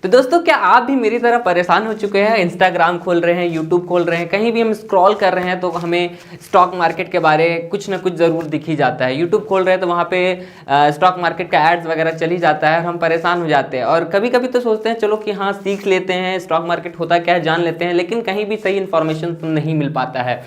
तो दोस्तों, क्या आप भी मेरी तरह परेशान हो चुके हैं? इंस्टाग्राम खोल रहे हैं, यूट्यूब खोल रहे हैं, कहीं भी हम स्क्रॉल कर रहे हैं तो हमें स्टॉक मार्केट के बारे कुछ ना कुछ ज़रूर दिख ही जाता है। यूट्यूब खोल रहे हैं तो वहाँ पे स्टॉक मार्केट का एड्स वगैरह चल ही जाता है और हम परेशान हो जाते हैं। और कभी कभी तो सोचते हैं चलो कि हाँ, सीख लेते हैं, स्टॉक मार्केट होता क्या है जान लेते हैं, लेकिन कहीं भी सही इन्फॉर्मेशन नहीं मिल पाता है।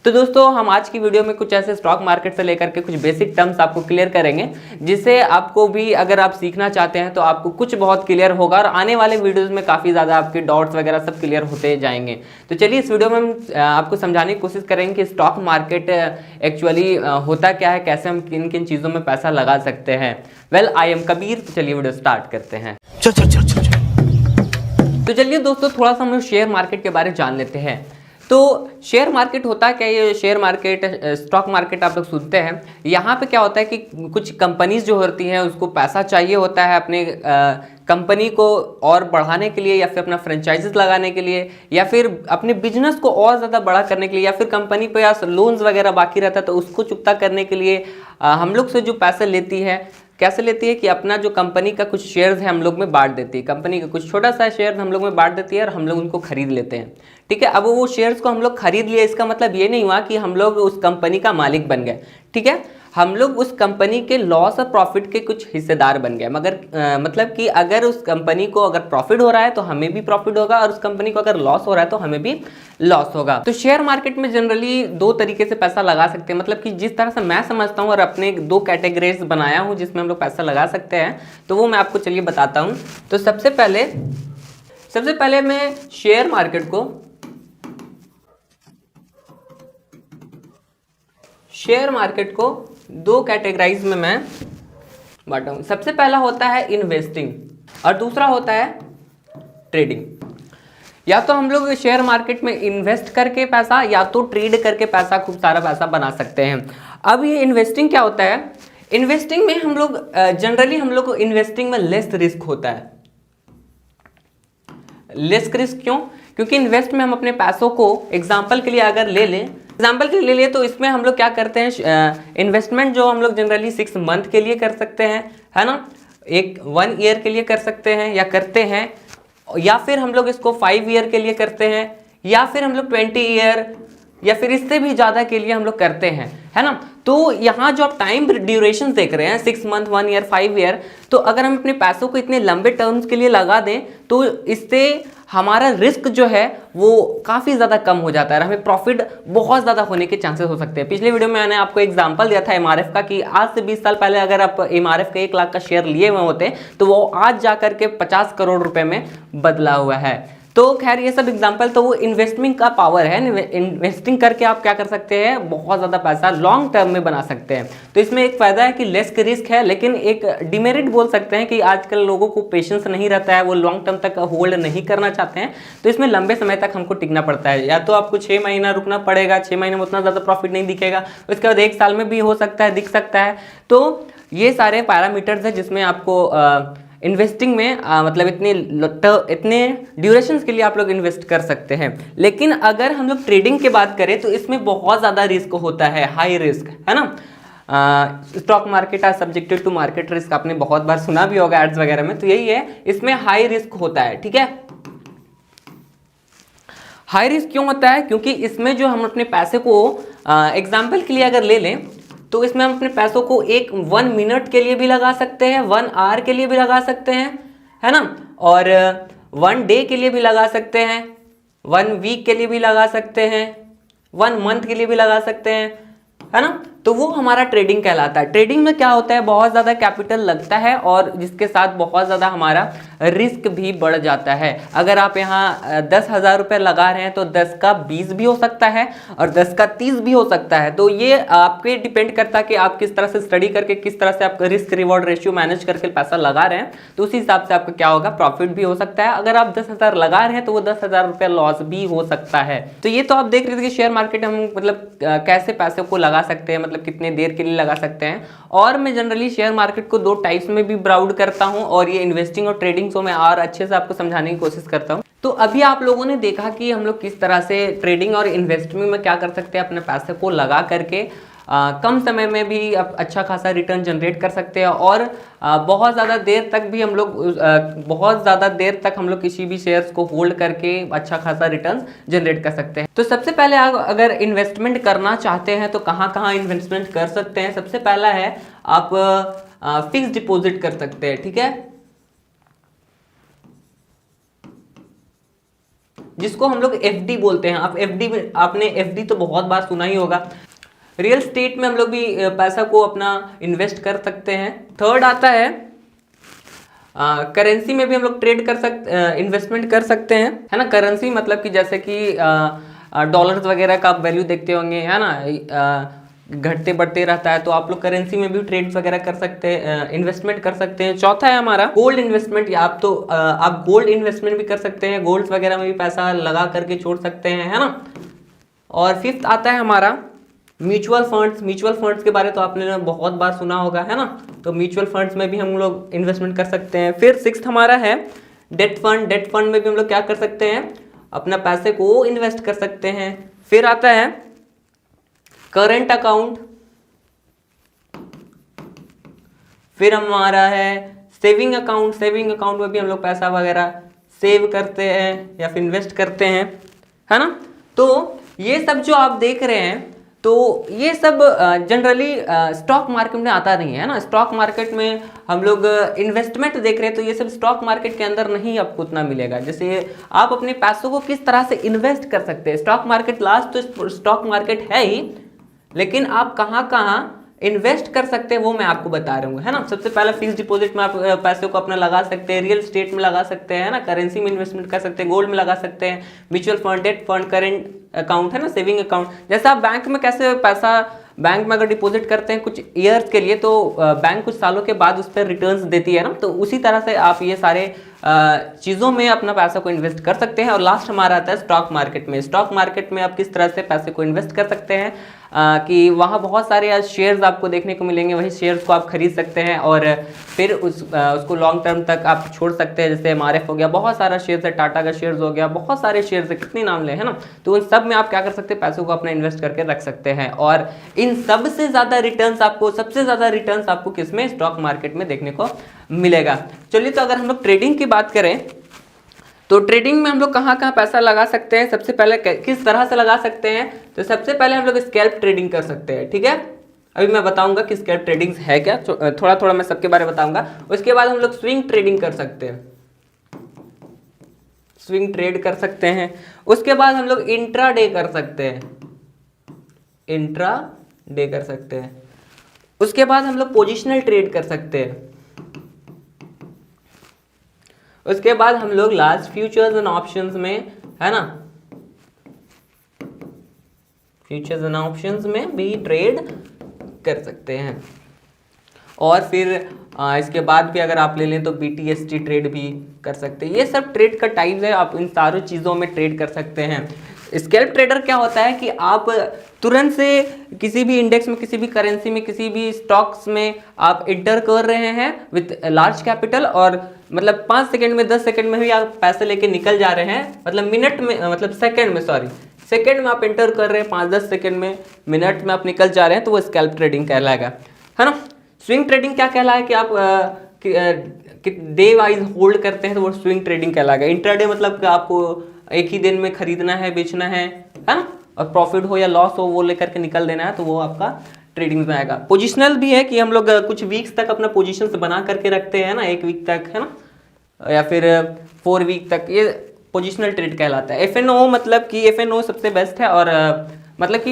तो दोस्तों, हम आज की वीडियो में कुछ ऐसे स्टॉक मार्केट से लेकर के कुछ बेसिक टर्म्स आपको क्लियर करेंगे, जिससे आपको भी अगर आप सीखना चाहते हैं तो आपको कुछ बहुत क्लियर होगा और आने वाले वीडियोस में काफ़ी ज़्यादा आपके डाउट्स वगैरह सब क्लियर होते जाएंगे। तो चलिए, इस वीडियो में हम आपको समझाने की कोशिश करेंगे कि स्टॉक मार्केट एक्चुअली होता क्या है, कैसे हम किन किन चीज़ों में पैसा लगा सकते हैं। Well, I am Kabir. तो चलिए वीडियो स्टार्ट करते हैं। तो चलिए दोस्तों, थोड़ा सा हम लोग शेयर मार्केट के बारे में जान लेते हैं। तो शेयर मार्केट होता क्या? ये शेयर मार्केट, स्टॉक मार्केट आप लोग सुनते हैं। यहाँ पे क्या होता है कि कुछ कंपनीज जो होती हैं उसको पैसा चाहिए होता है अपने कंपनी को और बढ़ाने के लिए, या फिर अपना फ्रेंचाइजेस लगाने के लिए, या फिर अपने बिजनेस को और ज़्यादा बड़ा करने के लिए, या फिर कंपनी पे या लोन्स वगैरह बाकी रहता है तो उसको चुकता करने के लिए हम लोग से जो पैसे लेती है, कैसे लेती है कि अपना जो कंपनी का कुछ शेयर्स है हम लोग में बांट देती है। कंपनी का कुछ छोटा सा शेयर हम लोग में बांट देती है और हम लोग उनको खरीद लेते हैं। ठीक है, अब वो शेयर्स को हम लोग खरीद लिए, इसका मतलब ये नहीं हुआ कि हम लोग उस कंपनी का मालिक बन गए। ठीक है, हम लोग उस कंपनी के लॉस और प्रॉफिट के कुछ हिस्सेदार बन गए। मगर मतलब कि अगर उस कंपनी को अगर प्रॉफिट हो रहा है तो हमें भी प्रॉफिट होगा, और उस कंपनी को अगर लॉस हो रहा है तो हमें भी लॉस होगा। तो शेयर मार्केट में जनरली दो तरीके से पैसा लगा सकते हैं। मतलब कि जिस तरह से मैं समझता हूँ और अपने दो कैटेगरीज बनाया हूँ जिसमें हम लोग पैसा लगा सकते हैं, तो वो मैं आपको चलिए बताता हूँ। तो सबसे पहले मैं शेयर मार्केट को दो कैटेगराइज में मैं बांटा हूं। सबसे पहला होता है इन्वेस्टिंग और दूसरा होता है ट्रेडिंग। या तो हम लोग शेयर मार्केट में इन्वेस्ट करके पैसा, या तो ट्रेड करके पैसा, खूब सारा पैसा बना सकते हैं। अब ये इन्वेस्टिंग क्या होता है? इन्वेस्टिंग में हम लोग जनरली हम लोग को इन्वेस्टिंग में लेस रिस्क होता है। लेस रिस्क क्यों? क्योंकि इन्वेस्ट में हम अपने पैसों को एग्जाम्पल के लिए अगर ले लें तो इसमें हम लोग क्या करते हैं, इन्वेस्टमेंट जो हम लोग जनरली 6 मंथ के लिए कर सकते हैं, है ना, 1 ईयर के लिए कर सकते हैं या करते हैं, या फिर हम लोग इसको 5 ईयर के लिए करते हैं, या फिर हम लोग 20 ईयर या फिर इससे भी ज़्यादा के लिए हम लोग करते हैं, है ना। तो यहाँ जो आप टाइम ड्यूरेशन देख रहे हैं 6 मंथ, 1 ईयर, 5 ईयर, तो अगर हम अपने पैसों को इतने लंबे टर्म्स के लिए लगा दें तो इससे हमारा रिस्क जो है वो काफ़ी ज़्यादा कम हो जाता है और हमें प्रॉफिट बहुत ज़्यादा होने के चांसेस हो सकते हैं। पिछले वीडियो में मैंने आपको एग्जांपल दिया था एमआरएफ का कि आज से 20 साल पहले अगर आप एमआरएफ का 1 लाख का शेयर लिए हुए होते तो वो आज जा करके 50 करोड़ रुपए में बदला हुआ है। तो खैर, ये सब एग्जांपल तो वो इन्वेस्टमेंट का पावर है। इन्वेस्टिंग करके आप क्या कर सकते हैं, बहुत ज़्यादा पैसा लॉन्ग टर्म में बना सकते हैं। तो इसमें एक फ़ायदा है कि लेस रिस्क है, लेकिन एक डिमेरिट बोल सकते हैं कि आजकल लोगों को पेशेंस नहीं रहता है, वो लॉन्ग टर्म तक होल्ड नहीं करना चाहते हैं। तो इसमें लंबे समय तक हमको टिकना पड़ता है। या तो आपको 6 महीना रुकना पड़ेगा, 6 महीने में उतना ज़्यादा प्रॉफिट नहीं दिखेगा, उसके बाद 1 साल में भी हो सकता है, दिख सकता है। तो ये सारे पैरामीटर्स हैं जिसमें आपको इन्वेस्टिंग में मतलब इतने ड्यूरेशंस के लिए आप लोग इन्वेस्ट कर सकते हैं। लेकिन अगर हम लोग ट्रेडिंग की बात करें तो इसमें बहुत ज़्यादा रिस्क होता है, हाई रिस्क, है ना। Stock market are subjected to market risk, आपने बहुत बार सुना भी होगा एड्स वगैरह में। तो यही है, इसमें हाई रिस्क होता है। ठीक है, हाई रिस्क क्यों होता है? क्योंकि इसमें जो हम अपने पैसे को एग्जाम्पल के लिए अगर ले लें तो इसमें हम अपने पैसों को 1 मिनट के लिए भी लगा सकते हैं, 1 आवर के लिए भी लगा सकते हैं, है ना, और 1 डे के लिए भी लगा सकते हैं, 1 वीक के लिए भी लगा सकते हैं, 1 मंथ के लिए भी लगा सकते हैं, है ना। तो वो हमारा ट्रेडिंग कहलाता है। ट्रेडिंग में क्या होता है, बहुत ज़्यादा कैपिटल लगता है और जिसके साथ बहुत ज़्यादा हमारा रिस्क भी बढ़ जाता है। अगर आप यहाँ 10,000 रुपये लगा रहे हैं तो 10 का 20 भी हो सकता है और 10 का 30 भी हो सकता है। तो ये आपके डिपेंड करता है कि आप किस तरह से स्टडी करके, किस तरह से आप रिस्क रिवॉर्ड रेशियो मैनेज करके पैसा लगा रहे हैं, तो उसी हिसाब से आपका क्या होगा, प्रॉफिट भी हो सकता है। अगर आप 10,000 लगा रहे हैं तो वो 10,000 रुपये लॉस भी हो सकता है। तो ये तो आप देख रहे थे कि शेयर मार्केट हम मतलब कैसे पैसे को लगा सकते हैं, मतलब कितने देर के लिए लगा सकते हैं। और मैं जनरली शेयर मार्केट को 2 टाइप्स में भी ब्राउड करता हूं और ये इन्वेस्टिंग और ट्रेडिंग को मैं और अच्छे से आपको समझाने की कोशिश करता हूं। तो अभी आप लोगों ने देखा कि हम लोग किस तरह से ट्रेडिंग और इन्वेस्टिंग में क्या कर सकते हैं, अपने पैसे को लगा करके कम समय में भी आप अच्छा खासा रिटर्न जनरेट कर सकते हैं और बहुत ज़्यादा देर तक भी हम लोग किसी भी शेयर्स को होल्ड करके अच्छा खासा रिटर्न जनरेट कर सकते हैं। तो सबसे पहले आप अगर इन्वेस्टमेंट करना चाहते हैं तो कहाँ कहाँ इन्वेस्टमेंट कर सकते हैं। सबसे पहला है आप फिक्स डिपॉजिट कर सकते हैं, ठीक है, जिसको हम लोग एफडी बोलते हैं। आप एफडी, आपने एफडी तो बहुत बार सुना ही होगा। रियल स्टेट में हम लोग भी पैसा को अपना इन्वेस्ट कर सकते हैं। थर्ड आता है करेंसी में भी हम लोग ट्रेड कर सकते, इन्वेस्टमेंट कर सकते हैं, है ना। करेंसी मतलब कि जैसे कि डॉलर्स वगैरह का आप वैल्यू देखते होंगे, है ना, घटते बढ़ते रहता है, तो आप लोग करेंसी में भी ट्रेड्स वगैरह कर सकते हैं, इन्वेस्टमेंट कर सकते हैं। चौथा है हमारा गोल्ड इन्वेस्टमेंट। या आप गोल्ड इन्वेस्टमेंट भी कर सकते हैं, गोल्ड वगैरह में भी पैसा लगा करके छोड़ सकते हैं, है ना। और फिफ्थ आता है हमारा म्यूचुअल फंड्स। म्यूचुअल फंड्स के बारे तो आपने बहुत बार सुना होगा, है ना, तो म्यूचुअल फंड्स में भी हम लोग इन्वेस्टमेंट कर सकते हैं। फिर सिक्स्थ हमारा है डेट फंड। डेट फंड में भी हम लोग क्या कर सकते हैं, अपना पैसे को इन्वेस्ट कर सकते हैं। फिर आता है करंट अकाउंट। फिर हमारा है सेविंग अकाउंट। सेविंग अकाउंट में भी हम लोग पैसा वगैरह सेव करते हैं या फिर इन्वेस्ट करते हैं, है ना। तो ये सब जो आप देख रहे हैं, तो ये सब जनरली स्टॉक मार्केट में आता नहीं है ना। स्टॉक मार्केट में हम लोग इन्वेस्टमेंट देख रहे हैं, तो ये सब स्टॉक मार्केट के अंदर नहीं आपको उतना मिलेगा। जैसे आप अपने पैसों को किस तरह से इन्वेस्ट कर सकते हैं, स्टॉक मार्केट लास्ट तो स्टॉक मार्केट है ही, लेकिन आप कहाँ कहाँ इन्वेस्ट कर सकते हैं वो मैं आपको बता रहा हूँ, है ना। सबसे पहले फिक्स डिपॉजिट में आप पैसे को अपना लगा सकते हैं, रियल स्टेट में लगा सकते हैं, है ना, करेंसी में इन्वेस्टमेंट कर सकते हैं, गोल्ड में लगा सकते हैं, mutual fund, debt fund, current account, है ना, सेविंग अकाउंट। जैसे आप बैंक में कैसे पैसा, बैंक में अगर डिपॉजिट करते हैं कुछ ईयर्स के लिए, तो बैंक कुछ सालों के बाद उस पर रिटर्न्स देती है ना, तो उसी तरह से आप ये सारे चीज़ों में अपना पैसा को इन्वेस्ट कर सकते हैं। और लास्ट हमारा आता है स्टॉक मार्केट में। स्टॉक मार्केट में आप किस तरह से पैसे को इन्वेस्ट कर सकते हैं, कि वहाँ बहुत सारे शेयर्स आपको देखने को मिलेंगे, वही शेयर्स को आप खरीद सकते हैं और फिर उसको लॉन्ग टर्म तक आप छोड़ सकते हैं। जैसे MRF हो गया, बहुत सारा शेयर्स है, टाटा का शेयर्स हो गया, बहुत सारे शेयर्स है, कितने नाम ले, है ना। तो उन सब में आप क्या कर सकते हैं, पैसों को अपना इन्वेस्ट करके रख सकते हैं। और इन सबसे ज़्यादा रिटर्न्स आपको, सबसे ज़्यादा रिटर्न्स आपको किसमें, स्टॉक मार्केट में देखने को मिलेगा। चलिए, तो अगर हम लोग ट्रेडिंग की बात करें तो ट्रेडिंग में हम लोग कहाँ कहाँ पैसा लगा सकते हैं, सबसे पहले किस तरह से लगा सकते हैं। तो सबसे पहले हम लोग स्कैल्प ट्रेडिंग कर सकते हैं, ठीक है। अभी मैं बताऊंगा कि स्कैल्प ट्रेडिंग है क्या, थोड़ा थोड़ा मैं सबके बारे में बताऊंगा। उसके बाद हम लोग स्विंग ट्रेडिंग कर सकते हैं, स्विंग ट्रेड कर सकते हैं। उसके बाद हम लोग इंट्रा डे कर सकते हैं, इंट्रा डे कर सकते हैं। उसके बाद हम लोग पोजिशनल ट्रेड कर सकते हैं। उसके बाद हम लोग लास्ट फ्यूचर्स एंड ऑप्शंस में, है ना, फ्यूचर्स एंड ऑप्शंस में भी ट्रेड कर सकते हैं। और फिर इसके बाद भी अगर आप ले लें तो BTST ट्रेड भी कर सकते हैं। ये सब ट्रेड का टाइप्स है, आप इन सारी चीज़ों में ट्रेड कर सकते हैं। स्कैल्प ट्रेडर क्या होता है कि आप तुरंत से किसी भी इंडेक्स में, किसी भी करेंसी में, किसी भी स्टॉक्स में आप इंटर कर रहे हैं विथ लार्ज कैपिटल, और मतलब 5 सेकंड में, 10 सेकंड में भी आप पैसे लेके निकल जा रहे हैं, मतलब मिनट में, मतलब सेकंड में, सॉरी सेकंड में आप इंटर कर रहे हैं, 5-10 सेकंड में, मिनट में आप निकल जा रहे हैं, तो वो स्कैल्प ट्रेडिंग कहलाएगा, है ना। स्विंग ट्रेडिंग क्या कहलाए कि आप डे वाइज होल्ड करते हैं, तो वो स्विंग ट्रेडिंग कहलाएगा। इंट्राडे मतलब कि आपको एक ही दिन में खरीदना है, बेचना है ना, और प्रॉफिट हो या लॉस हो वो लेकर के निकल देना है, तो वो आपका ट्रेडिंग में आएगा। पोजिशनल भी है कि हम लोग कुछ वीक्स तक अपना पोजीशन बना करके रखते हैं ना, 1 वीक तक, है ना, या फिर 4 वीक तक, ये पोजिशनल ट्रेड कहलाता है। FNO मतलब कि FNO सबसे बेस्ट है, और मतलब कि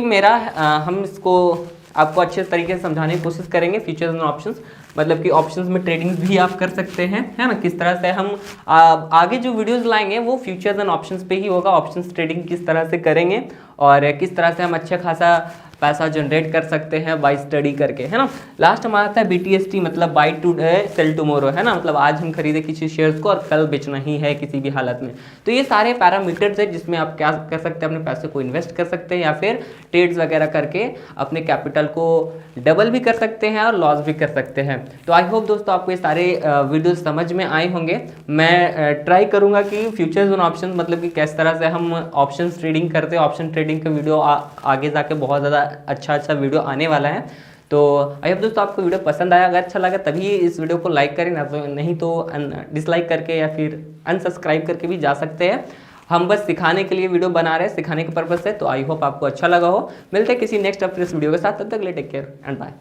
हम इसको आपको अच्छे तरीके से समझाने की कोशिश करेंगे। फ्यूचर्स एंड ऑप्शंस मतलब कि ऑप्शंस में ट्रेडिंग भी आप कर सकते हैं, है ना। किस तरह से हम आगे जो वीडियोस लाएंगे वो फ्यूचर्स एंड ऑप्शंस पे ही होगा। ऑप्शंस ट्रेडिंग किस तरह से करेंगे और किस तरह से हम अच्छा खासा पैसा जनरेट कर सकते हैं बाय स्टडी करके, है ना। लास्ट हमारा आता है BTST मतलब बाय टुडे सेल टुमारो, है ना, मतलब आज हम खरीदे किसी शेयर्स को और कल बेचना ही है किसी भी हालत में। तो ये सारे पैरामीटर्स है जिसमें आप क्या कर सकते हैं, अपने पैसे को इन्वेस्ट कर सकते हैं या फिर ट्रेड्स वगैरह करके अपने कैपिटल को डबल भी कर सकते हैं और लॉस भी कर सकते हैं। तो आई होप दोस्तों आपको ये सारे वीडियोस समझ में आए होंगे। मैं ट्राई करूंगा कि फ्यूचर्स एंड ऑप्शन मतलब कि किस तरह से हम ऑप्शन ट्रेडिंग करते हैं, ऑप्शन ट्रेडिंग का वीडियो आगे जाके बहुत ज़्यादा अच्छा वीडियो आने वाला है। तो आई होप दोस्तों आपको वीडियो पसंद आया। अगर अच्छा लगा तभी इस वीडियो को लाइक करें, ना तो नहीं तो डिसलाइक करके या फिर अनसब्सक्राइब करके भी जा सकते हैं। हम बस सिखाने के लिए वीडियो बना रहे हैं, सिखाने के पर्पज से। तो आई होप आपको अच्छा लगा हो। मिलते हैं किसी नेक्स्ट अपने वीडियो के साथ, तब तक ले टेक केयर एंड बाय।